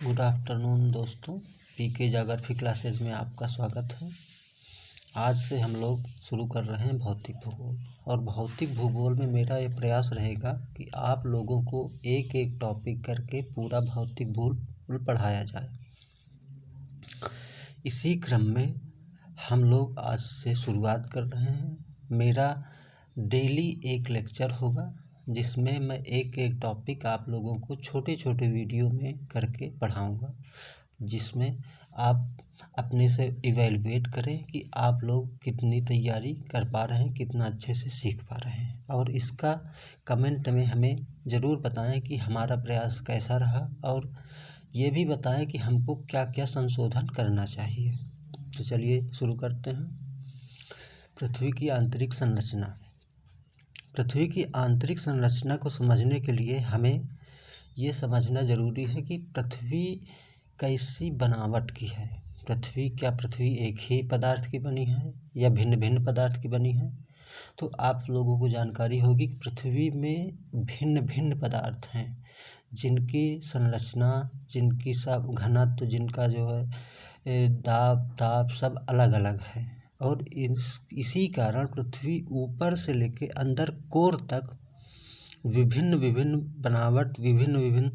Good afternoon दोस्तों, पीके geography classes में आपका स्वागत है। आज से हम लोग शुरू कर रहे हैं भौतिक भूगोल। और भौतिक भूगोल में मेरा ये प्रयास रहेगा कि आप लोगों को एक एक टॉपिक करके पूरा भौतिक भूगोल पढ़ाया जाए। इसी क्रम में हम लोग आज से शुरुआत कर रहे हैं। मेरा डेली एक लेक्चर होगा जिसमें मैं एक एक टॉपिक आप लोगों को छोटे छोटे वीडियो में करके पढ़ाऊँगा, जिसमें आप अपने से इवैल्यूएट करें कि आप लोग कितनी तैयारी कर पा रहे हैं, कितना अच्छे से सीख पा रहे हैं। और इसका कमेंट में हमें ज़रूर बताएं कि हमारा प्रयास कैसा रहा, और ये भी बताएं कि हमको क्या क्या संशोधन करना चाहिए। तो चलिए शुरू करते हैं। पृथ्वी की आंतरिक संरचना। पृथ्वी की आंतरिक संरचना को समझने के लिए हमें ये समझना ज़रूरी है कि पृथ्वी कैसी बनावट की है। पृथ्वी एक ही पदार्थ की बनी है या भिन्न भिन्न पदार्थ की बनी है? तो आप लोगों को जानकारी होगी कि पृथ्वी में भिन्न भिन्न पदार्थ हैं, जिनकी संरचना, जिनकी सब घनत्व, जिनका जो है दाब ताप सब अलग अलग है। और इसी कारण पृथ्वी ऊपर से लेके अंदर कोर तक विभिन्न विभिन्न बनावट, विभिन्न विभिन्न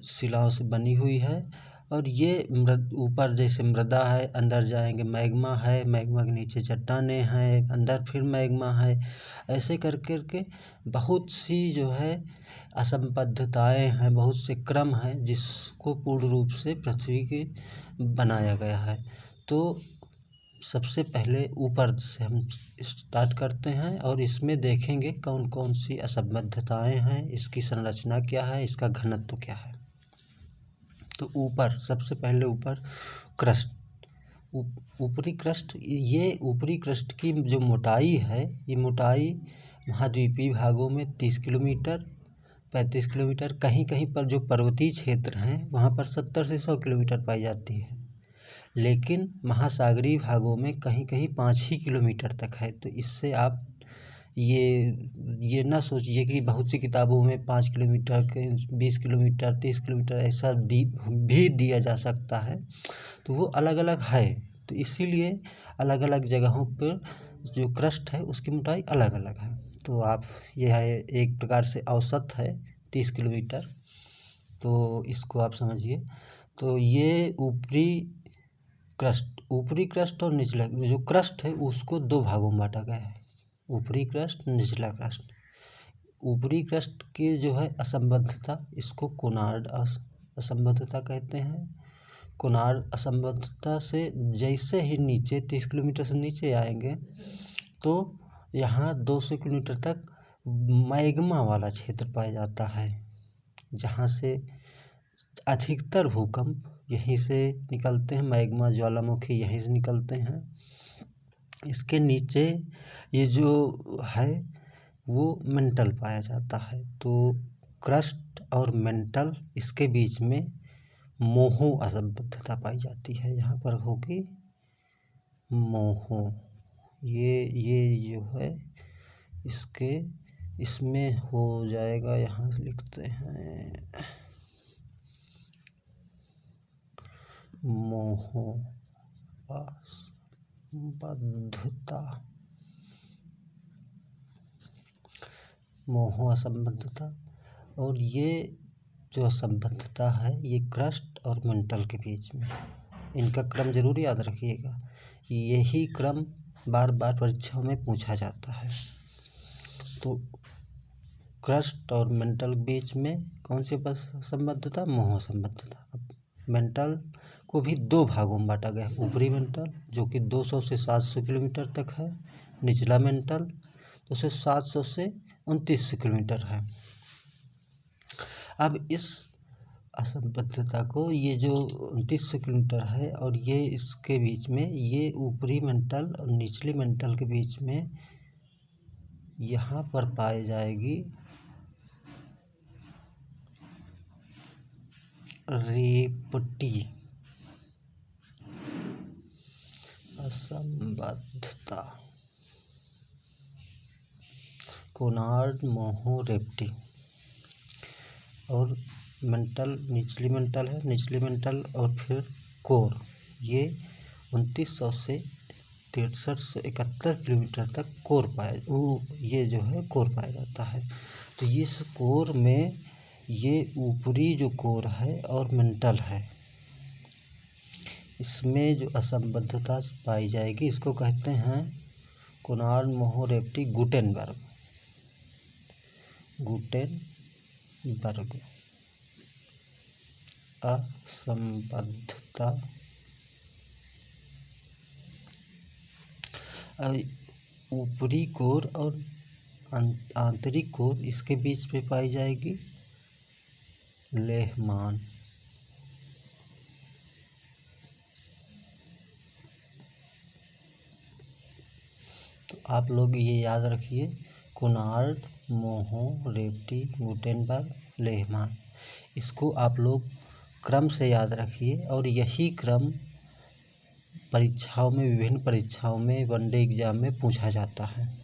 शिलाओं से बनी हुई है। और ये ऊपर जैसे मृदा है, अंदर जाएंगे मैग्मा है, मैग्मा के नीचे चट्टानें हैं, अंदर फिर मैग्मा है। ऐसे कर कर के बहुत सी जो है असंबद्धताएं हैं, बहुत से क्रम हैं जिसको पूर्ण रूप से पृथ्वी के बनाया गया है। तो सबसे पहले ऊपर से हम स्टार्ट करते हैं और इसमें देखेंगे कौन कौन सी असंबद्धताएं हैं, इसकी संरचना क्या है, इसका घनत्व क्या है। तो ऊपर सबसे पहले ऊपर क्रस्ट, ऊपरी क्रस्ट। ये ऊपरी क्रस्ट की जो मोटाई है, ये मोटाई महाद्वीपीय भागों में 30 किलोमीटर, 35 किलोमीटर, कहीं कहीं पर जो पर्वतीय क्षेत्र हैं वहाँ पर 70 से 100 किलोमीटर पाई जाती है। लेकिन महासागरीय भागों में कहीं कहीं 5 ही किलोमीटर तक है। तो इससे आप ये ना सोचिए कि बहुत सी किताबों में 5 किलोमीटर, 20 किलोमीटर, 30 किलोमीटर ऐसा भी दिया जा सकता है। तो वो अलग अलग है। तो इसीलिए अलग अलग जगहों पर जो क्रस्ट है उसकी मोटाई अलग अलग है। तो आप यह है एक प्रकार से औसत है 30 किलोमीटर। तो इसको आप समझिए। तो ये ऊपरी क्रस्ट और निचला जो क्रस्ट है उसको दो भागों में बांटा गया है, ऊपरी क्रस्ट, निचला क्रस्ट। ऊपरी क्रस्ट की जो है असंबद्धता, इसको कोनार्ड असंबद्धता कहते हैं। कोनार्ड असंबद्धता से जैसे ही नीचे 30 किलोमीटर से नीचे आएंगे तो यहाँ 200 किलोमीटर तक मैग्मा वाला क्षेत्र पाया जाता है, जहाँ से अधिकतर भूकंप यहीं से निकलते हैं। मैग्मा ज्वालामुखी यहीं से निकलते हैं। इसके नीचे ये जो है वो मेंटल पाया जाता है। तो क्रस्ट और मेंटल, इसके बीच में मोहो असंबद्धता पाई जाती है। यहाँ पर होगी मोहो, ये जो है इसमें हो जाएगा। यहाँ लिखते हैं मोहो असंबद्धता, मोहो असंबद्धता। और ये जो असंबद्धता है ये क्रस्ट और मेंटल के बीच में है। इनका क्रम जरूर याद रखिएगा, यही क्रम बार बार परीक्षाओं में पूछा जाता है। तो क्रस्ट और मेंटल के बीच में कौन सी असंबद्धता? मोहो असंबद्धता। अब मेंटल को भी दो भागों में बांटा गया है, ऊपरी मेंटल जो कि 200 से 700 किलोमीटर तक है, निचला मेंटल तो 700 से 2900 किलोमीटर है। अब इस असंबद्धता को, ये जो 2900 किलोमीटर है और ये इसके बीच में, ये ऊपरी मेंटल और निचली मेंटल के बीच में यहाँ पर पाई जाएगी रेपटी असंबद्धता, कोनार्ड मोहो रेपटी। और मेंटल, निचली मेंटल है, निचली मेंटल और फिर कोर, ये 2900 से 6371 किलोमीटर तक कोर ये जो है कोर पाया जाता है। तो इस कोर में ये ऊपरी जो कोर है और मेंटल है, इसमें जो असंबद्धता पाई जाएगी इसको कहते हैं कोनार्ड-मोरेटी-गुटेनबर्ग असंबद्धता। ऊपरी कोर और आंतरिक कोर इसके बीच में पाई जाएगी लेहमान। तो आप लोग ये याद रखिए, कोनार्ड-मोरेटी-गुटेनबर्ग, लेहमान, इसको आप लोग क्रम से याद रखिए और यही क्रम परीक्षाओं में, विभिन्न परीक्षाओं में, वनडे एग्जाम में पूछा जाता है।